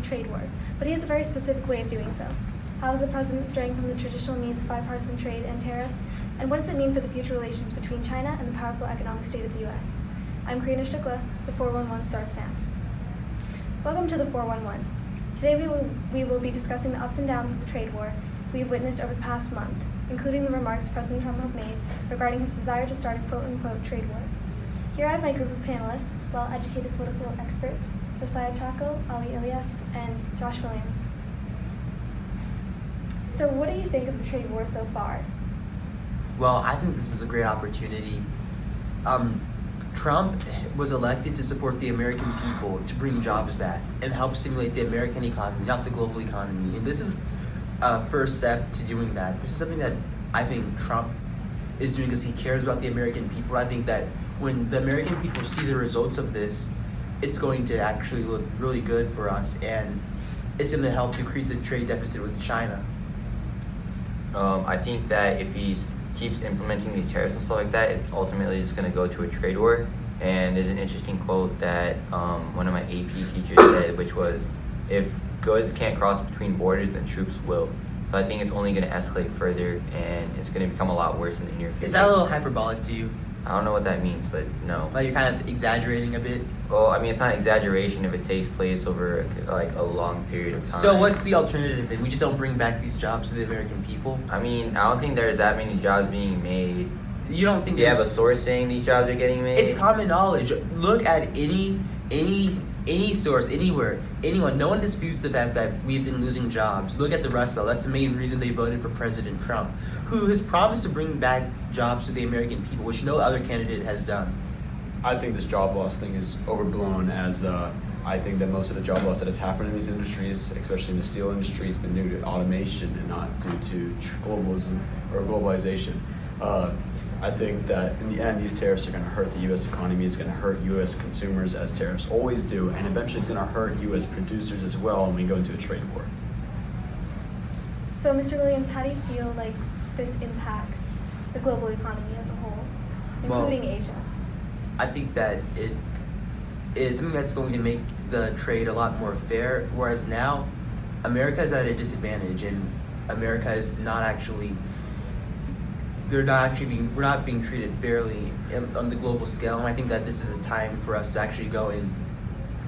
trade war, but he has a very specific way of doing so. How is the president straying from the traditional means of bipartisan trade and tariffs, and what does it mean for the future relations between China and the powerful economic state of the U.S.? I'm Karina Shukla. The 411 starts now. Welcome to the 411. Today we will be discussing the ups and downs of the trade war we have witnessed over the past month, including the remarks President Trump has made regarding his desire to start a quote-unquote trade war. Here I have my group of panelists, well-educated political experts, Josiah Chaco, Ali Ilyas, and Josh Williams. So what do you think of the trade war so far? Well, I think this is a great opportunity. Trump was elected to support the American people, to bring jobs back and help stimulate the American economy, not the global economy. And this is a first step to doing that. This is something that I think Trump is doing because he cares about the American people. I think that when the American people see the results of this, it's going to actually look really good for us, and it's going to help decrease the trade deficit with China. I think that if he keeps implementing these tariffs and stuff like that, it's ultimately just going to go to a trade war. And there's an interesting quote that one of my AP teachers said, which was, if goods can't cross between borders, then troops will. So I think it's only going to escalate further, and it's going to become a lot worse in the near future. Is that a little hyperbolic to you? I don't know what that means, but no. Like you're kind of exaggerating a bit? Well, I mean, it's not exaggeration if it takes place over like a long period of time. So what's the alternative then? We just don't bring back these jobs to the American people? I mean, I don't think there's that many jobs being made. You don't think Do you have a source saying these jobs are getting made? It's common knowledge. Look at any source, anywhere, anyone. No one disputes the fact that we've been losing jobs. Look at the Rust Belt. That's the main reason they voted for President Trump, who has promised to bring back jobs to the American people, which no other candidate has done. I think this job loss thing is overblown, as I think that most of the job loss that has happened in these industries, especially in the steel industry, has been due to automation and not due to globalism or globalization. I think that in the end, these tariffs are going to hurt the U.S. economy. It's going to hurt U.S. consumers, as tariffs always do, and eventually it's going to hurt U.S. producers as well when we go into a trade war. So, Mr. Williams, how do you feel like this impacts the global economy as a whole, including Asia? I think that it is something that's going to make the trade a lot more fair, whereas now America is at a disadvantage, and America is not actually we're not being treated fairly on the global scale. And I think that this is a time for us to actually go and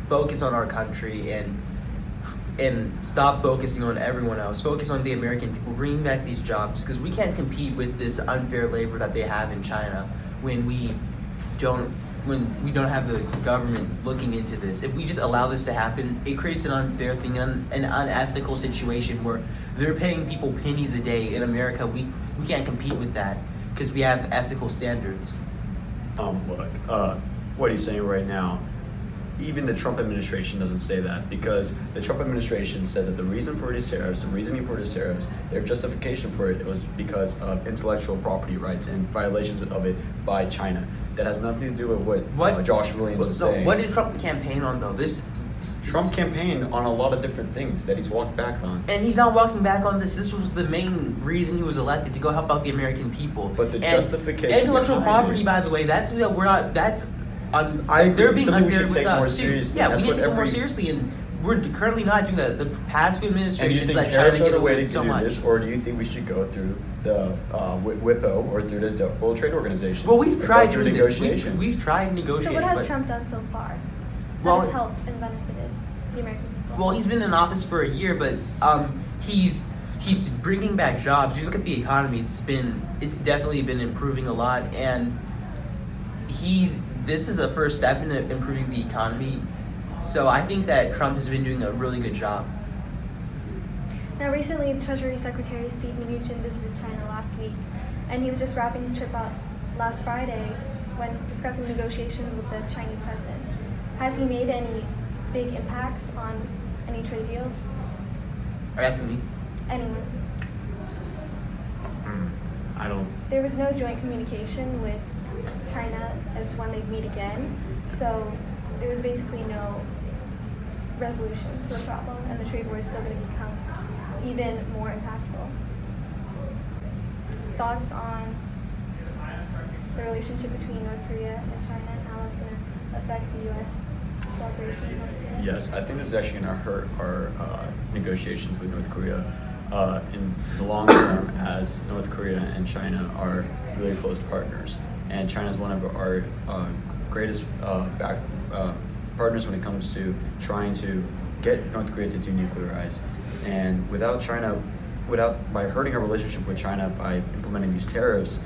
focus on our country and stop focusing on everyone else. Focus on the American people, bringing back these jobs, because we can't compete with this unfair labor that they have in China when we don't have the government looking into this. If we just allow this to happen, it creates an unfair thing, an unethical situation where they're paying people pennies a day. In America, we can't compete with that because we have ethical standards. What he's saying right now, even the Trump administration doesn't say that, because the Trump administration said that the reasoning for these tariffs, their justification for it was because of intellectual property rights and violations of it by China. That has nothing to do with what Josh Williams is saying. What did Trump campaign on, though? Trump campaigned on a lot of different things that he's walked back on. And he's not walking back on this. This was the main reason he was elected, to go help out the American people. But the justification intellectual property, by the way, they're being unfair with us too. Yeah, we need to take it more seriously, and we're currently not doing that. The past few administrations let China get away with so much. This, or do you think we should go through the WIPO or through the World Trade Organization? Well, we've tried doing this. We've tried negotiating. So what has Trump done so far that has helped and benefited the American people? Well, he's been in office for a year, but he's bringing back jobs. You look at the economy; it's definitely been improving a lot, and this is a first step in improving the economy. So I think that Trump has been doing a really good job. Now, recently, Treasury Secretary Steve Mnuchin visited China last week, and he was just wrapping his trip up last Friday when discussing negotiations with the Chinese president. Has he made any big impacts on any trade deals? Are you asking me? Anyone? I don't. There was no joint communication with China as when they meet again, so there was basically no resolution to the problem, and the trade war is still going to become even more impactful. Thoughts on the relationship between North Korea and China, and how it's going to affect the U.S. cooperation in North Korea? Yes, I think this is actually going to hurt our negotiations with North Korea in the long term, as North Korea and China are really close partners, and China is one of our greatest partners when it comes to trying to get North Korea to denuclearize. And by hurting our relationship with China by implementing these tariffs,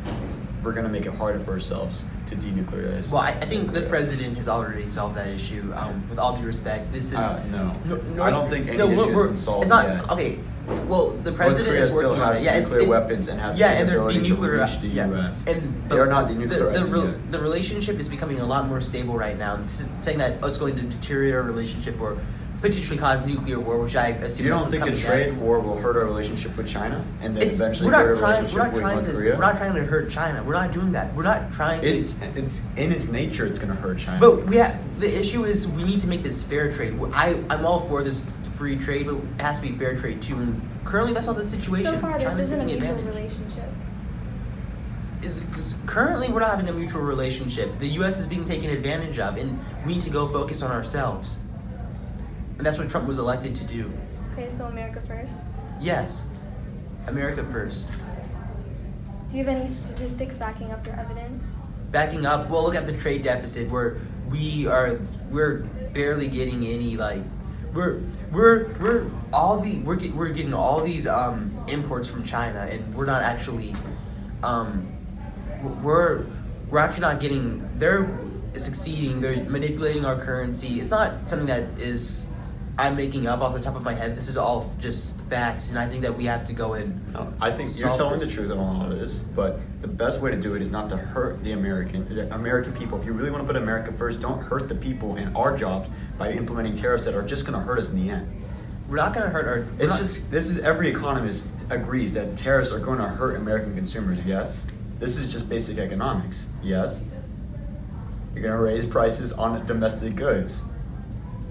we're going to make it harder for ourselves to denuclearize. Well, I think the president has already solved that issue. With all due respect, this is no. I don't think any we're- issue has we're- been solved It's not yet. okay. Well, the North president Korea is still working on has it. Yeah, nuclear weapons and has the and they're ability to denuclear- reach the yeah. US. And They are not denuclearizing yet. The relationship is becoming a lot more stable right now. And this is saying that it's going to deteriorate our relationship or potentially cause nuclear war, which I assume You that's don't what's think a coming trade next. war will hurt our relationship with China and then eventually we're hurt our not trying. relationship We're not with trying North to. Korea? We're not trying to hurt China. We're not doing that. We're not trying to. It's in its nature. It's going to hurt China. But the issue is we need to make this fair trade. I'm all for this free trade, but it has to be fair trade too. And currently, that's not the situation. So far, this China's isn't a taking mutual advantage. relationship. Because currently, we're not having a mutual relationship. The U.S. is being taken advantage of, and we need to go focus on ourselves. And that's what Trump was elected to do. Okay, so America first. Yes, America first. Do you have any statistics backing up your evidence? Backing up, well, look at the trade deficit where we're barely getting any we're getting all these imports from China, and we're not actually we're actually not getting. They're succeeding. They're manipulating our currency. It's not something that I'm making up off the top of my head. This is all just facts, and I think that we have to go and No, I think you're solve telling this. the truth on all of this, but the best way to do it is not to hurt the American people. If you really want to put America first, don't hurt the people and our jobs by implementing tariffs that are just going to hurt us in the end. We're not going to hurt our. Every economist agrees that tariffs are going to hurt American consumers. Yes, this is just basic economics. Yes, you're going to raise prices on domestic goods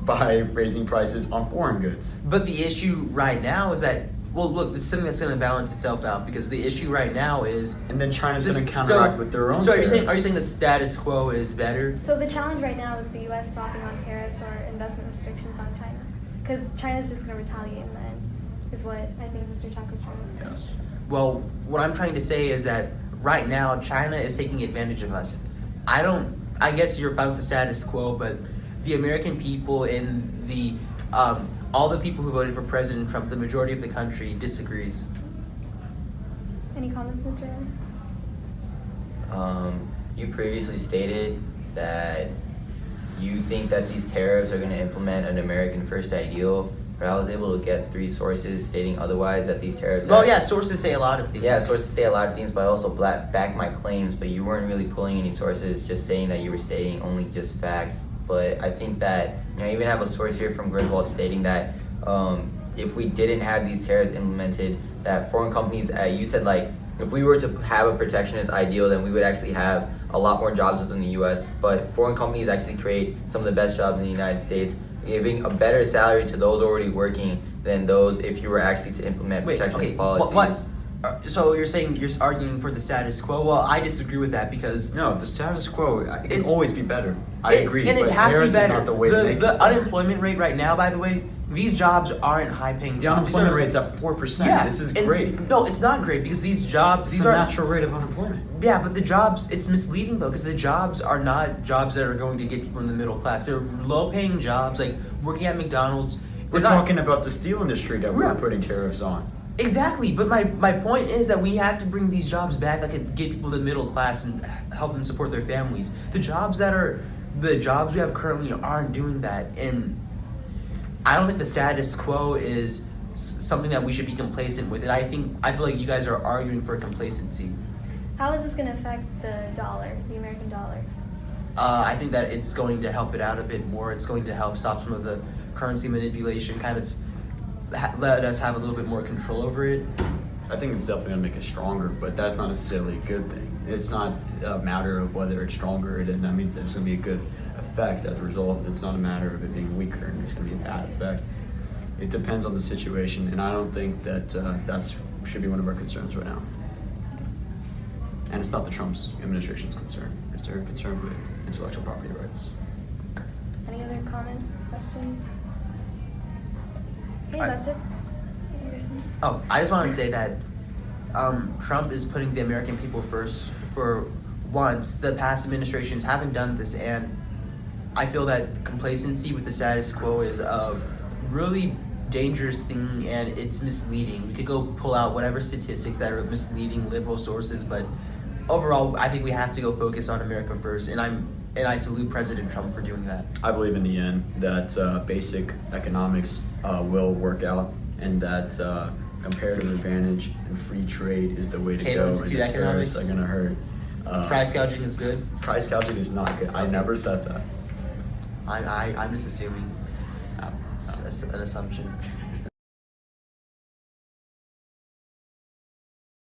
by raising prices on foreign goods. But the issue right now is that, well, look, this is something that's going to balance itself out, because the issue right now is. And then China's this- going to counteract with their own So tariffs. are you saying the status quo is better? So the challenge right now is the U.S. slapping on tariffs or investment restrictions on China, because China's just going to retaliate in the end, is what I think Mr. Tuck was trying to say. Yes. Well, what I'm trying to say is that right now China is taking advantage of us. I guess you're fine with the status quo, but the American people and all the people who voted for President Trump, the majority of the country disagrees. Any comments, Mr. Ellis? You previously stated that you think that these tariffs are going to implement an American first ideal, but I was able to get 3 sources stating otherwise, that these tariffs Well, yeah, sources say a lot of things. Yeah, sources say a lot of things, but I also back my claims, but you weren't really pulling any sources, just saying that you were stating only just facts. But I think that, I even have a source here from Griswold stating that if we didn't have these tariffs implemented, that foreign companies, you said if we were to have a protectionist ideal, then we would actually have a lot more jobs within the U.S., but foreign companies actually create some of the best jobs in the United States, giving a better salary to those already working than those if you were actually to implement protectionist policies. What? So you're saying you're arguing for the status quo? Well, I disagree with that, because No, the status quo, it can It's- always be better. I agree, and but it has to theirs be is better. not the way to make The this better. unemployment rate right now, by the way, these jobs aren't high-paying The jobs. unemployment These are- rate's at 4%. Yeah, This is and- great. No, it's not great, because these jobs, It's these the are natural rate of unemployment. Yeah, but the jobs, it's misleading though, because the jobs are not jobs that are going to get people in the middle class. They're low-paying jobs, like working at McDonald's. We're They're not- talking about the steel industry that we're Yeah. putting tariffs on. Exactly, but my point is that we have to bring these jobs back that could get people to the middle class and help them support their families. The jobs we have currently aren't doing that, and I don't think the status quo is something that we should be complacent with. And I feel like you guys are arguing for complacency. How is this going to affect the dollar, the American dollar? I think that it's going to help it out a bit more. It's going to help stop some of the currency manipulation, kind of let us have a little bit more control over it. I think it's definitely going to make it stronger, but that's not necessarily a good thing. It's not a matter of whether it's stronger, and that means there's going to be a good effect as a result. It's not a matter of it being weaker and there's going to be a bad effect. It depends on the situation, and I don't think that that should be one of our concerns right now. And it's not the Trump's administration's concern. It's their concern with intellectual property rights. Any other comments, questions? Okay, I- that's it. Anderson. Oh, I just want to say that Trump is putting the American people first for once. The past administrations haven't done this, and I feel that complacency with the status quo is a really dangerous thing, and it's misleading. We could go pull out whatever statistics that are misleading liberal sources, but overall, I think we have to go focus on America first, and I salute President Trump for doing that. I believe in the end that basic economics will work out, and that comparative advantage and free trade is the way to Cato go. Institute and the tariffs Economics. are gonna hurt. Price gouging is good. Price gouging is not good. I Okay. never said that. I'm just assuming No, no. an assumption.